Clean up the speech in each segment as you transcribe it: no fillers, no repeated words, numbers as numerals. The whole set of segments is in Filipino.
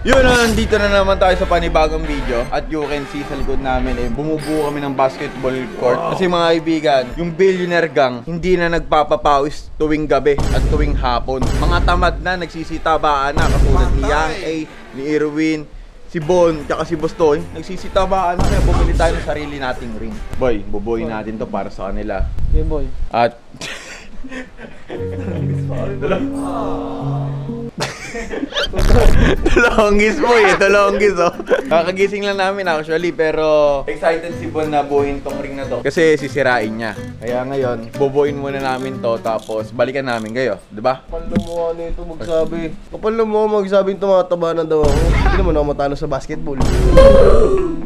Yun, nandito na naman tayo sa panibagong video. At you can see sa likod namin bumubuo kami ng basketball court. Kasi mga kaibigan, yung Billionaire Gang hindi na nagpapapawis tuwing gabi at tuwing hapon. Mga tamad na, nagsisitabaan na. Katulad ni Yang A, ni Irwin, si Bon, tsaka si Boston. Nagsisitabaan na, kaya bumili tayo ng sarili nating ring. Boy, bubuoy natin to para sa kanila. Okay, boy. At Tulongis boy, tulongis oh. Kakagising lang namin actually, pero excited si Bon na buuin tong ring na to kasi sisirain niya. Kaya ngayon, bubuuin muna namin to tapos balikan namin kayo, 'di ba? Kapal na mukha nito magsabi. Kapal na mukha magsabing tumataba na daw ako. Hindi naman ako matalo sa basketball.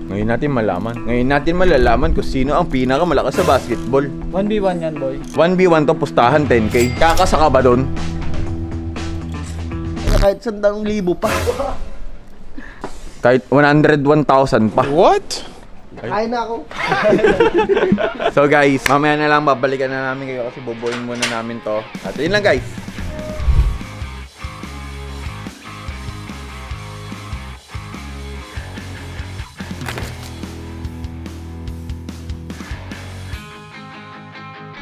Ngayon natin malalaman kung sino ang pinakamalakas sa basketball. 1v1 yan, boy. 1v1 to, pustahan 10k. Kakasaka ba doon? Kahit 100,000 pa. Kahit 101,000 pa. What? Ay na ako. So guys, mamaya na lang babalikan na namin kayo kasi bubuuin muna namin to. At yun lang guys.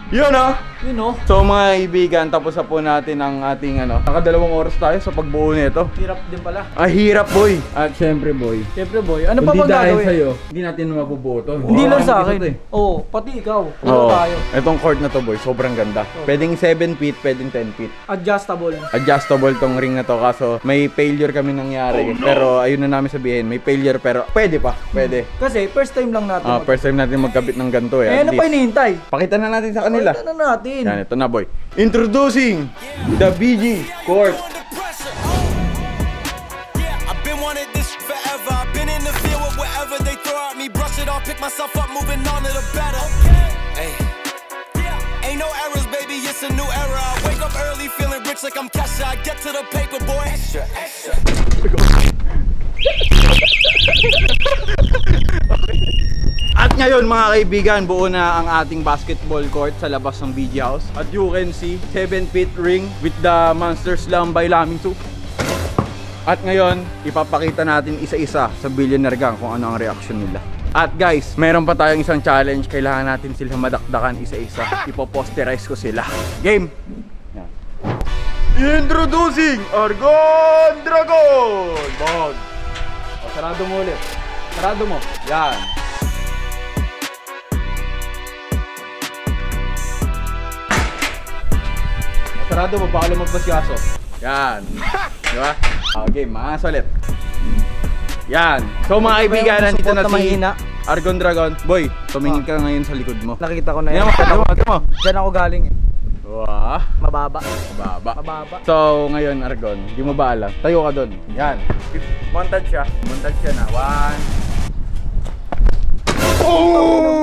Yun oh! You know? So mga kaibigan, tapos na po natin ang ating nakadalawang oras tayo sa pagbuo nito. Hirap din pala. Ah, hirap boy! At syempre boy, Ano pa bang gagawin? sa'yo, hindi natin mabubuo to. Hindi lang sa akin. Oo, pati ikaw. Oo, Tayo. itong court na to boy, sobrang ganda. Pwedeng 7 feet, pwedeng 10 feet. Adjustable. Adjustable tong ring na to, kaso may failure kami nangyari. Pero ayun na namin sabihin, may failure pero pwede pa, pwede. Kasi first time lang natin. First time natin magkabit ng ganito ano pa hinihintay? Pakita na natin sa kanila. Pakita na natin. Yan, ito na boy. Introducing the BG Court. I've been wanting this forever. I've been in the field with whatever they throw at me. Brush it off, pick myself up, moving on to the better. Hey. Ain't no errors, baby, it's a new era. I wake up early, feeling rich like I'm Kesha. I get to the paper, boy. Extra, extra. At ngayon mga kaibigan, buo na ang ating basketball court sa labas ng BG House. At you can see, 7 feet ring with the Monster Slam by Laming Soup. At ngayon, ipapakita natin isa-isa sa Billionaire Gang kung ano ang reaction nila. At guys, meron pa tayong isang challenge. Kailangan natin sila madakdakan isa-isa. Ipoposterize ko sila. Game! Yan. Introducing Argon Dragon! Bog! O, sarado mo ulit. Sarado mo. Yan. Sarado mo, baka lumagpas yung aso. Yan. Diba? Okay, mga ulit. Yan. So mga kaibigan, nandito na si Argon Dragon. Boy, tumingin ka ngayon sa likod mo. Nakikita ko na yan. Diyan ako galing. Wah. Mababa. So ngayon Argon, di mo ba alam? Tayo ka doon. Yan. Montage siya. Montage siya na. 1. Oh!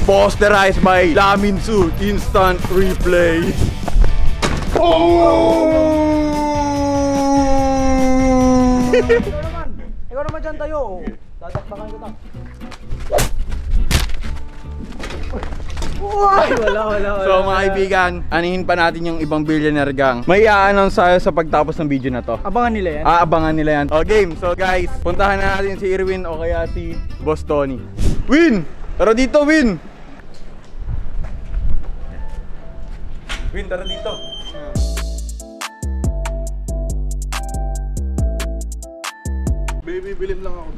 Posterized by Lamin Suit Instant Replay. Oh! Ikaw naman dyan tayo. Dadaktakan ko na. Wala. So mga kaibigan, anihin pa natin yung ibang Billionaire Gang. May i-announce tayo sa pagtapos ng video na to. Abangan nila yan? Abangan nila yan. O game, so guys, puntahan na natin si Irwin o kaya si Boss Tony. Win! Tara dito, Win! Win, tara dito. Bibilin lang ako.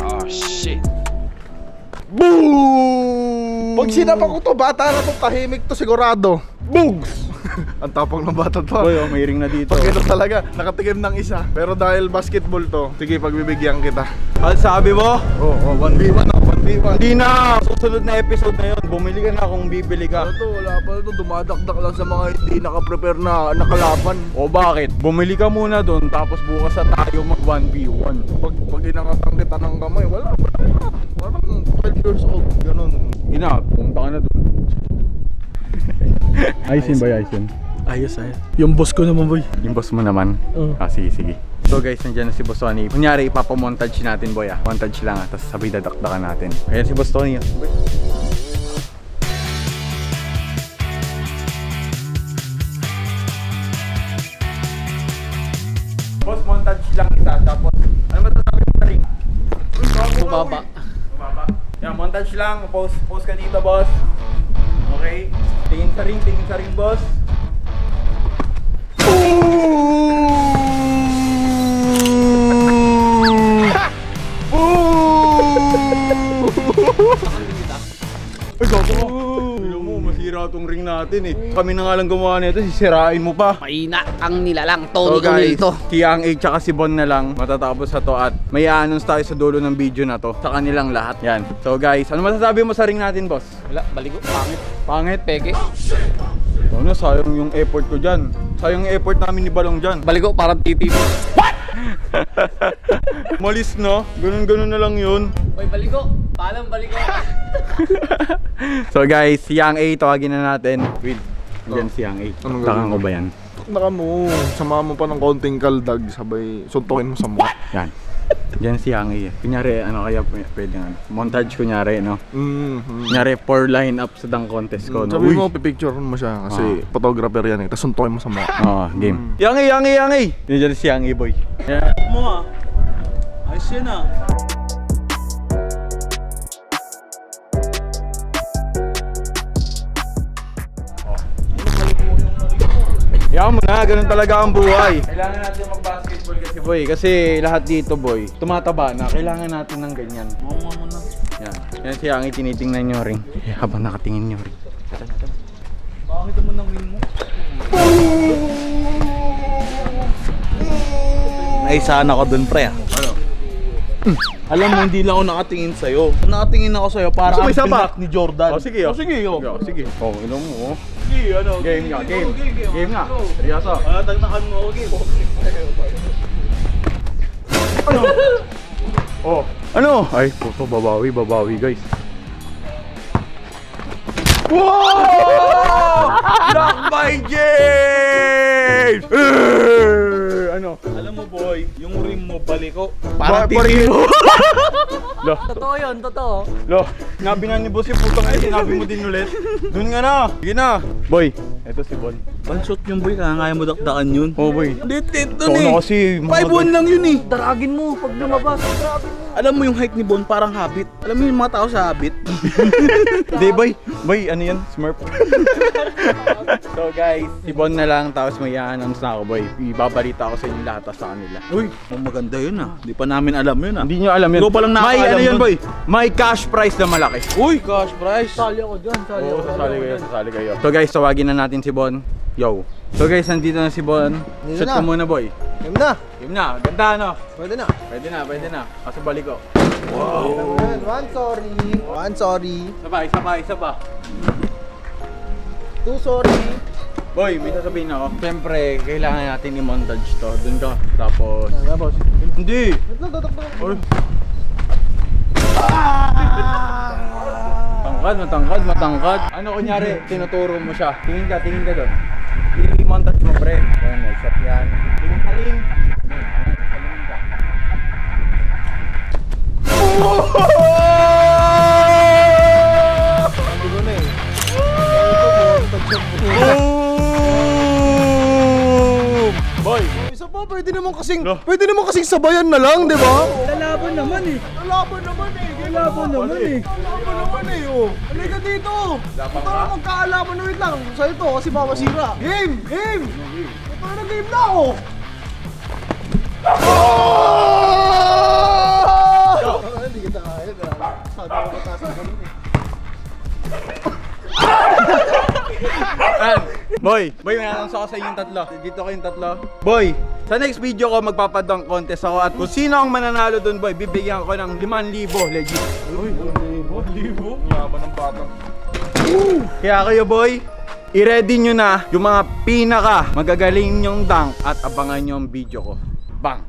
Oh, shit. Boom! Pag sinapak ko to, bata na to, tahimik to sigurado. Bugs! Ang tapang ng bata to. Boy, may ring na dito. Pag ito talaga, nakatigim ng isa. Pero dahil basketball to, sige, pagbibigyan kita. At sabi mo? Oo, 1v1 ako, 1v1. Hindi na! Susunod na episode na yun, bumili ka na kung bibili ka. Ano to, wala pa ito, dumadakdak lang sa mga hindi nakaprepare na nakalaban. O bakit? Bumili ka muna doon, tapos bukas na tayo mag 1v1. Pag inangatang kita ng kamay, wala. Parang 12 years old, ganun. Ina, pumunta ka na doon. Ayusin ba, ayusin? Ayos. Yung boss ko naman, boy. Yung boss mo naman? Sige. So guys, nandiyan na si Boss Tony. Kunyari, ipapamontage natin, boy. Montage lang, tapos sabay dadakdakan natin. Ayan si Boss Tony. montage lang. Pause ka dito, boss. Okay. Tingin sa ring, boss. Ay, gago ka. Alam mo, masira tong ring natin eh. Kami na nga lang gumawa nito, sisirain mo pa. Mahina ang nilalang. Tony So guys, to. si Yang A tsaka si Bon na lang matatapos sa to at may i-announce tayo sa dulo ng video na to sa kanilang lahat. Yan. So guys, ano masasabi mo sa ring natin, boss? Wala, baligo. Pangit. Pangit? Peke. Ano, sayang yung effort ko dyan. Sayang yung effort namin ni Balong dyan. Baligo, parang titi. Malis no? Ganun na lang yun. Uy, baligo. Paalam, baligo. So guys, si Yang A tawagin na natin. Wait, dyan si Yang A. Anong Takang gagawin? ko ba yan? Naka mo, samahan mo pa ng konting kaldag, sabay suntukin mo sa mukha. Yan. Dyan si Yang A. Kunyari, ano kaya pwede nga. Montage kunyari, no? Kunyari, 4 line up sa dunk contest ko, no? Sabi mo, pipicture mo siya kasi photographer yan eh, tapos suntukin mo sa mukha. Oo, game. Yang A! Dyan si Yang A, boy. Yeah. mo ah. Ayos yan ah. Yaman mo na, ganun talaga ang buhay. Kailangan natin mag-basketball kasi boy, kasi lahat dito boy, tumataba na, kailangan natin ng ganyan. Oo nga mo na. Yan, yan si Yangi, tinitingnan nyo ring. Habang nakatingin nyo ring. Bakit naman ang win mo? Naisahan ako dun pre ah. Ano? Alam mo, hindi lang ako nakatingin sa'yo. Nakatingin ako sa'yo para Gusto mo kang isa pa? binak ni Jordan. Oh, sige, oh. Sige, oh. Sige. Oh, inom mo. Sige, ano? Game nga, game. Game nga. Seryoso. Tagnakan mo ako, game. Oh. Ano? Ay, puto, babawi guys. Wow! Block by James! Ano? Alam mo boy, yung rim mo baliko. Parang titi mo. Lo, Totoo yun, totoo. lo. Sinabi nga ni boss yung putang ay sinabi mo din ulit. Doon nga na. Sige na. Boy, eto si Bon. Pansot yung boy, kaya mo dakdakan yun. Oh boy. Litit Ikaw dun eh. na kasi. 5-1 lang yun eh. Daragin mo pag lumabas. Daragin mo. Alam mo yung height ni Bon, parang habit. Alam mo yung mga tao sa habit? Hindi boy. Boy, ano yan? Smurf. So guys, si Bon na lang tapos may i-announce na ako boy. Ibabalita ako sa inyo lahat sa kanila. Uy, maganda yun ah. Di pa namin alam yun ah. Hindi nyo alam yun. Ikaw palang may nakakaalam ano yun nun. boy. May cash prize na malaki. Uy, cash prize. Sali ako dyan, sali Oo, ako. sasali kayo. So guys, tawagin na natin si Bon. Yo. So guys, nandito na si Bon. Dito Shoot na. ka muna boy. Game na. Game na. Ganda ano? Pwede na. Pwede na. Kasi balik ko. One sorry. Isa pa. Two sorry. Boy, may sasabihin ako. Siyempre, kailangan natin i-montage to. Doon ka. Tapos... Tapos. Hindi! Oy. Matangkad. Ano kunyari, tinuturo mo siya. Tingin ka doon. I-montage mo pre. Yan, may shot yan. Tingin ka rin. Boy! Isa pa, pwede naman kasing sabayan na lang, di ba? Lalaban naman eh. Lalaban naman eh, oh. Halika dito. Laban Ito ka? na magkaalaman na wait lang. Sa'yo to, kasi mamasira. Game! Ito na game na ako. Hindi kita kaya, grabe. Sabi ko mataas na ganun eh. Boy, may announce ako sa inyong tatlo. Dito kayong tatlo. Boy, sa next video ko magpapadunk contest ako at kung sino ang mananalo dun boy, bibigyan ko ng 5,000 legit. Uy, 5,000? Yaman ng bata. Kaya kayo boy, i-ready nyo na yung mga pinaka magagaling nyong dunk at abangan nyo ang video ko. Bang!